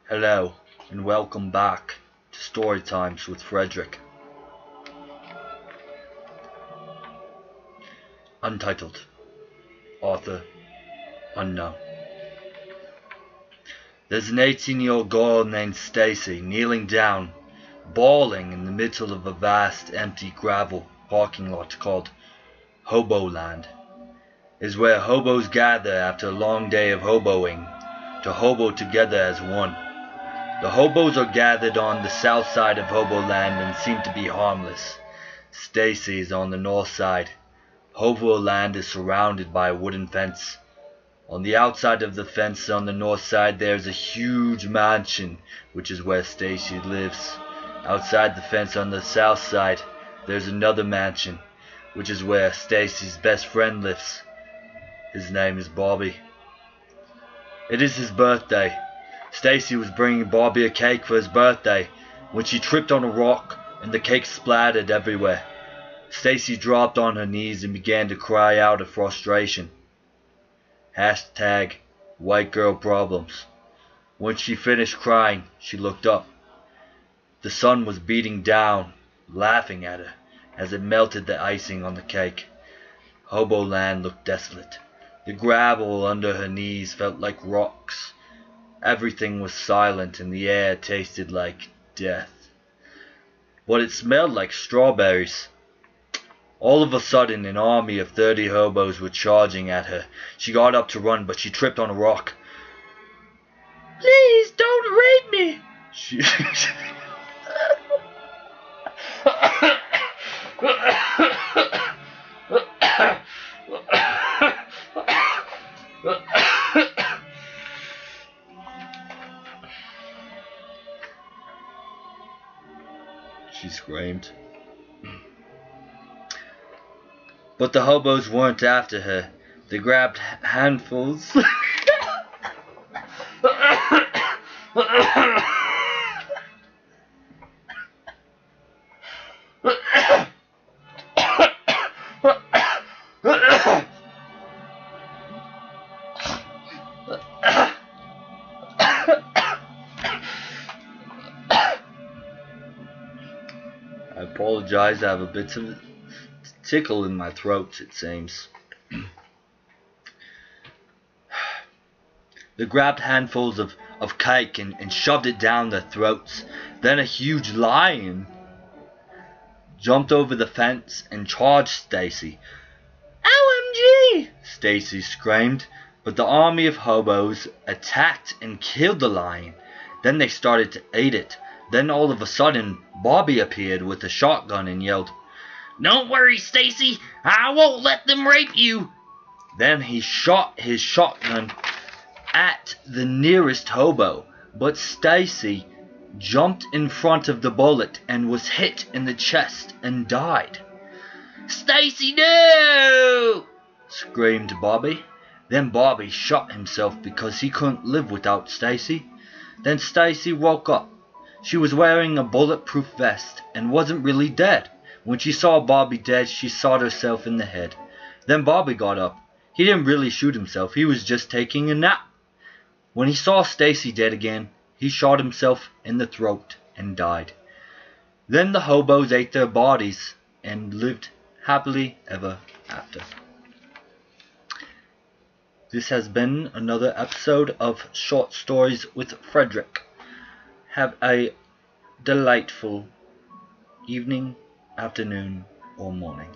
Hello, and welcome back to Story Times with Frederick. Untitled. Author unknown. There's an 18-year-old girl named Stacy kneeling down, bawling in the middle of a vast, empty gravel parking lot called Hoboland. It is where hobos gather after a long day of hoboing to hobo together as one. The hobos are gathered on the south side of Hoboland and seem to be harmless. Stacy is on the north side. Hoboland is surrounded by a wooden fence. On the outside of the fence on the north side there is a huge mansion, which is where Stacy lives. Outside the fence on the south side there's another mansion, which is where Stacy's best friend lives. His name is Bobby. It is his birthday. Stacy was bringing Bobby a cake for his birthday when she tripped on a rock and the cake splattered everywhere. Stacy dropped on her knees and began to cry out of frustration. Hashtag white girl problems. When she finished crying, she looked up. The sun was beating down, laughing at her as it melted the icing on the cake. Hoboland looked desolate. The gravel under her knees felt like rocks. Everything was silent and the air tasted like death. But it smelled like strawberries. All of a sudden, an army of 30 hobos were charging at her. She got up to run, but she tripped on a rock. "Please don't rape me!" She screamed. But the hobos weren't after her. They grabbed handfuls. I apologize, I have a bit of a tickle in my throat, it seems. They grabbed handfuls of cake and shoved it down their throats. Then a huge lion jumped over the fence and charged Stacy. "OMG!" Stacy screamed, but the army of hobos attacked and killed the lion. Then they started to eat it. Then all of a sudden, Bobby appeared with a shotgun and yelled, "Don't worry, Stacy, I won't let them rape you." Then he shot his shotgun at the nearest hobo, but Stacy jumped in front of the bullet and was hit in the chest and died. "Stacy, no!" screamed Bobby. Then Bobby shot himself because he couldn't live without Stacy. Then Stacy woke up. She was wearing a bulletproof vest and wasn't really dead. When she saw Bobby dead, she shot herself in the head. Then Bobby got up. He didn't really shoot himself, he was just taking a nap. When he saw Stacy dead again, he shot himself in the throat and died. Then the hobos ate their bodies and lived happily ever after. This has been another episode of Short Stories with Frederick. Have a delightful evening, afternoon, or morning.